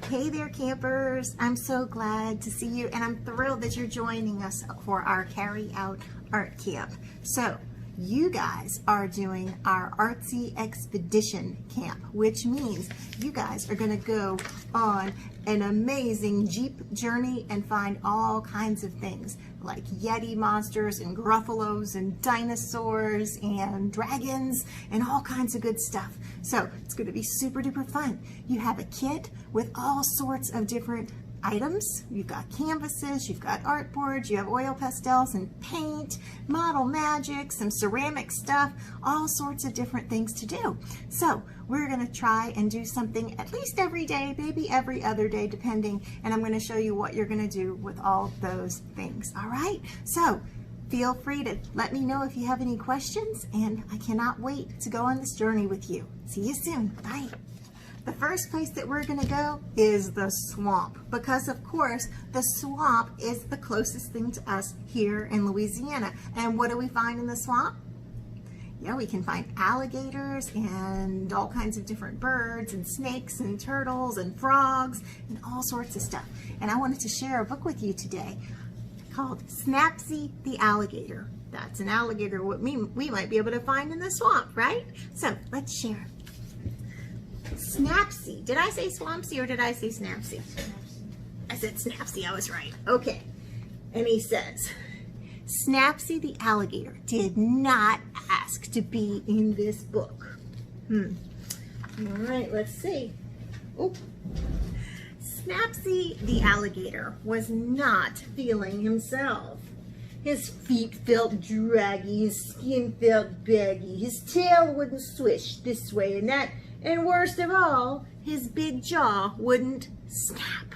Hey there, campers. I'm so glad to see you, and I'm thrilled that you're joining us for our Carry Out Art Camp. So, you guys are doing our Artsy Expedition Camp, which means you guys are going to go on an amazing Jeep journey and find all kinds of things like Yeti monsters and Gruffalos and dinosaurs and dragons and all kinds of good stuff. So it's going to be super duper fun. You have a kit with all sorts of different items. You've got canvases, you've got artboards, you have oil pastels and paint, model magic, some ceramic stuff, all sorts of different things to do. So we're going to try and do something at least every day, maybe every other day depending, and I'm going to show you what you're going to do with all those things. All right, so feel free to let me know if you have any questions, and I cannot wait to go on this journey with you. See you soon. Bye. The first place that we're going to go is the swamp, because of course the swamp is the closest thing to us here in Louisiana. And what do we find in the swamp? Yeah, we can find alligators and all kinds of different birds and snakes and turtles and frogs and all sorts of stuff. And I wanted to share a book with you today called Snapsy the Alligator. That's an alligator we might be able to find in the swamp, right? So let's share. Snapsy. Did I say Swampsy or did I say Snapsy? I said Snapsy. I was right. Okay. And he says, Snapsy the alligator did not ask to be in this book. All right, let's see. Oh. Snapsy the alligator was not feeling himself. His feet felt draggy, his skin felt baggy, his tail wouldn't swish this way and that, and worst of all, his big jaw wouldn't snap.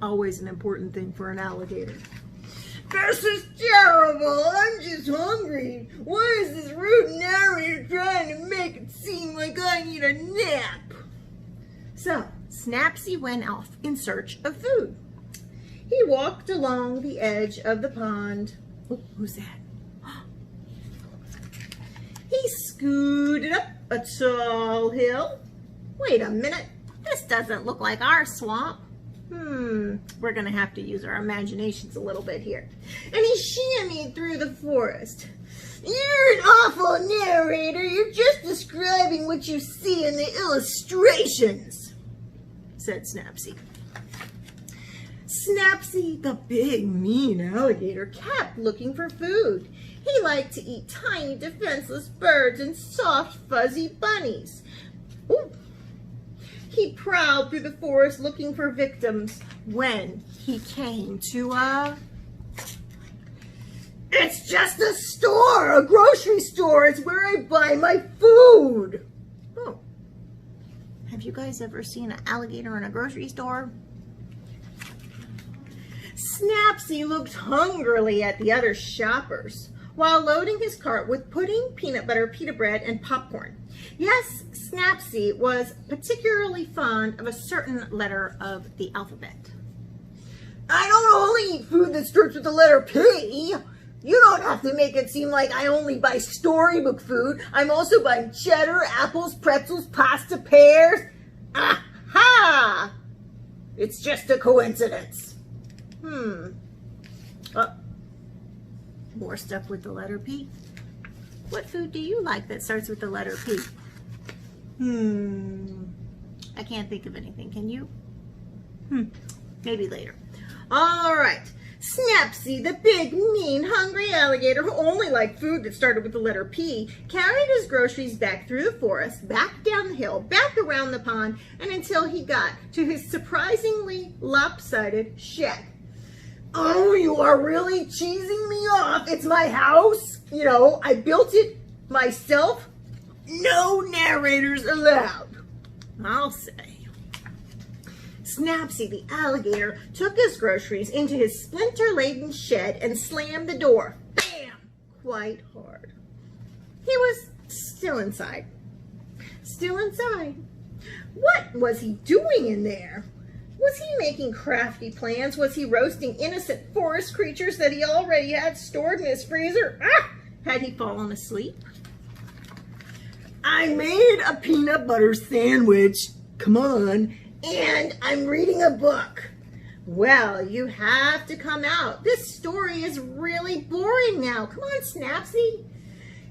Always an important thing for an alligator. This is terrible. I'm just hungry. Why is this rude narrator trying to make it seem like I need a nap? So, Snapsy went off in search of food. He walked along the edge of the pond. Oh, who's that? He scooted up a tall hill. Wait a minute, this doesn't look like our swamp. We're gonna have to use our imaginations a little bit here. And he shimmied through the forest. You're an awful narrator. You're just describing what you see in the illustrations, said Snapsy. Snapsy, the big mean alligator, kept looking for food. He liked to eat tiny defenseless birds and soft fuzzy bunnies. Ooh. He prowled through the forest looking for victims when he came to It's just a store, a grocery store. It's where I buy my food. Oh, have you guys ever seen an alligator in a grocery store? Snapsy looked hungrily at the other shoppers while loading his cart with pudding, peanut butter, pita bread, and popcorn. Yes, Snapsy was particularly fond of a certain letter of the alphabet. I don't only eat food that starts with the letter P. You don't have to make it seem like I only buy storybook food. I'm also buying cheddar, apples, pretzels, pasta, pears. Aha! It's just a coincidence. More stuff with the letter P. What food do you like that starts with the letter P? I can't think of anything. Can you? Maybe later. All right. Snapsy, the big, mean, hungry alligator who only liked food that started with the letter P, carried his groceries back through the forest, back down the hill, back around the pond, and until he got to his surprisingly lopsided shack. Oh, you are really cheesing me off. It's my house. You know, I built it myself. No narrators allowed, I'll say. Snapsy the alligator took his groceries into his splinter-laden shed and slammed the door, bam, quite hard. He was still inside. Still inside. What was he doing in there? Was he making crafty plans? Was he roasting innocent forest creatures that he already had stored in his freezer? Had he fallen asleep? I made a peanut butter sandwich. Come on. And I'm reading a book. Well, you have to come out. This story is really boring now. Come on, Snapsy.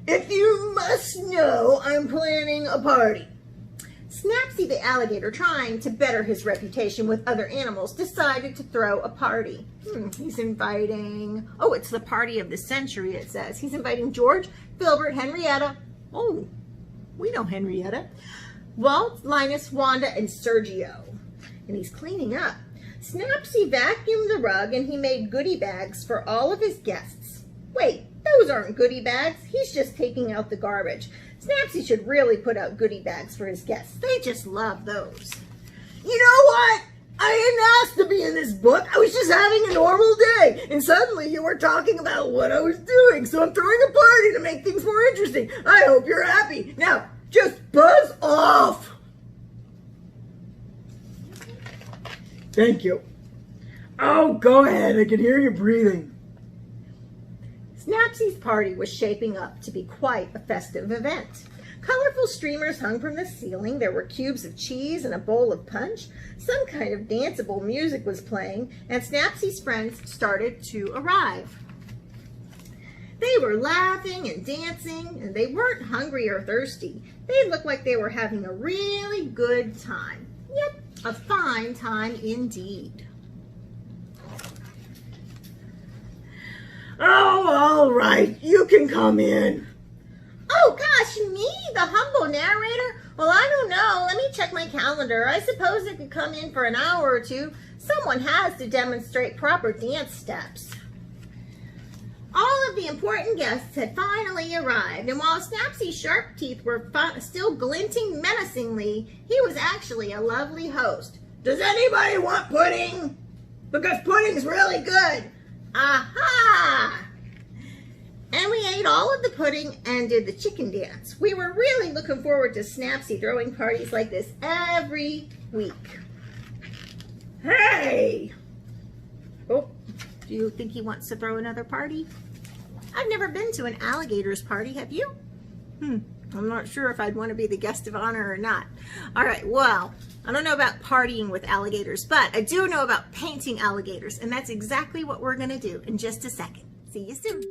If you must know, I'm planning a party. Snapsy the alligator, trying to better his reputation with other animals, decided to throw a party. He's inviting, oh, it's the party of the century, it says. He's inviting George, Filbert, Henrietta. Oh, we know Henrietta. Walt, Linus, Wanda, and Sergio. And he's cleaning up. Snapsy vacuumed the rug and he made goodie bags for all of his guests. Wait, those aren't goodie bags. He's just taking out the garbage. Snapsy should really put out goodie bags for his guests. They just love those. You know what? I didn't ask to be in this book. I was just having a normal day. And suddenly you were talking about what I was doing. So I'm throwing a party to make things more interesting. I hope you're happy. Now, just buzz off. Thank you. Oh, go ahead. I can hear you breathing. Snapsy's party was shaping up to be quite a festive event. Colorful streamers hung from the ceiling. There were cubes of cheese and a bowl of punch. Some kind of danceable music was playing, and Snapsy's friends started to arrive. They were laughing and dancing, and they weren't hungry or thirsty. They looked like they were having a really good time. Yep, a fine time indeed. Oh, all right, you can come in. Oh, gosh, me, the humble narrator? Well, I don't know. Let me check my calendar. I suppose I could come in for an hour or two. Someone has to demonstrate proper dance steps. All of the important guests had finally arrived, and while Snapsy's sharp teeth were still glinting menacingly, he was actually a lovely host. Does anybody want pudding? Because pudding's really good. Aha! And we ate all of the pudding and did the chicken dance. We were really looking forward to Snapsy throwing parties like this every week. Hey! Oh, do you think he wants to throw another party? I've never been to an alligator's party, have you? I'm not sure if I'd want to be the guest of honor or not. All right, well, I don't know about partying with alligators, but I do know about painting alligators, and that's exactly what we're going to do in just a second. See you soon.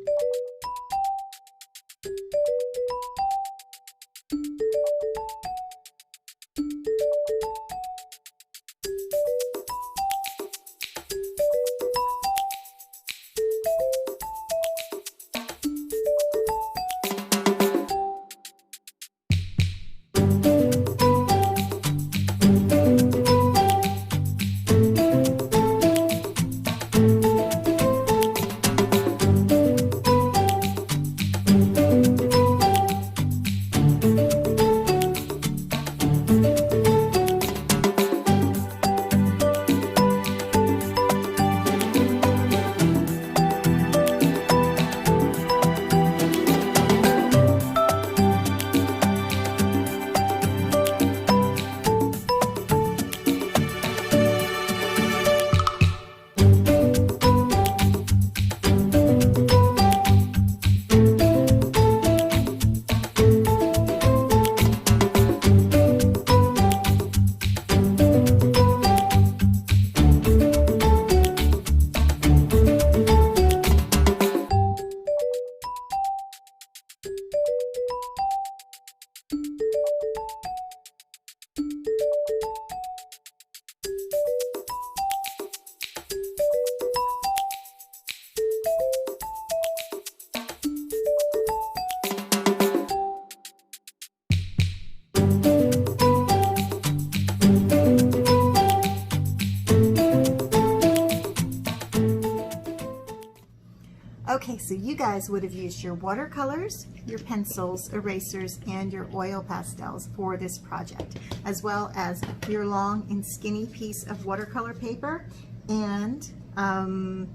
Okay, so you guys would have used your watercolors, your pencils, erasers, and your oil pastels for this project, as well as your long and skinny piece of watercolor paper and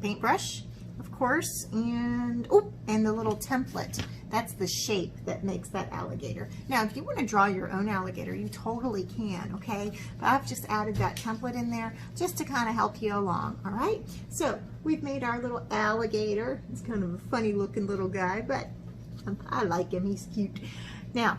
paintbrush, of course, and the little template. That's the shape that makes that alligator. Now, if you want to draw your own alligator, you totally can, okay? But I've just added that template in there just to kind of help you along, all right? So we've made our little alligator. He's kind of a funny looking little guy, but I like him, he's cute. Now,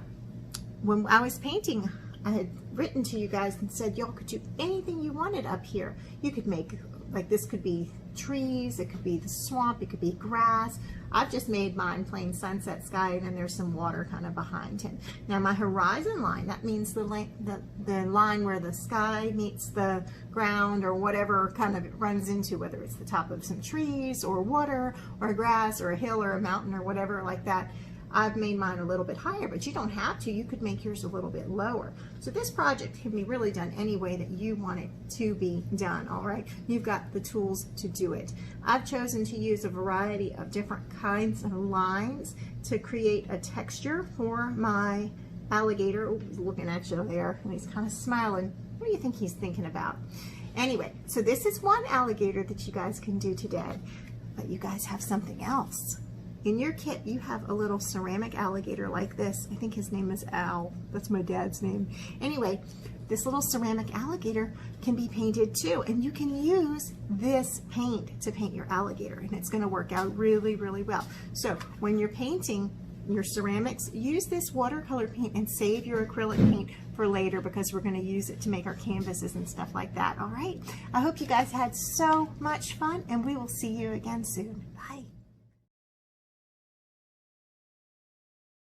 when I was painting I had written to you guys and said y'all could do anything you wanted up here. You could make, like, this could be trees, it could be the swamp, it could be grass. I've just made mine plain sunset sky, and then there's some water kind of behind him. Now my horizon line, that means the line where the sky meets the ground, or whatever kind of it runs into, whether it's the top of some trees or water or grass or a hill or a mountain or whatever like that. I've made mine a little bit higher, but you don't have to. You could make yours a little bit lower. So this project can be really done any way that you want it to be done, all right? You've got the tools to do it. I've chosen to use a variety of different kinds of lines to create a texture for my alligator. Oh, he's looking at you there, and he's kind of smiling. What do you think he's thinking about? Anyway, so this is one alligator that you guys can do today, but you guys have something else. In your kit, you have a little ceramic alligator like this. I think his name is Al. That's my dad's name. Anyway, this little ceramic alligator can be painted too, and you can use this paint to paint your alligator, and it's gonna work out really, really well. So when you're painting your ceramics, use this watercolor paint and save your acrylic paint for later, because we're going to use it to make our canvases and stuff like that. All right, I hope you guys had so much fun, and we will see you again soon.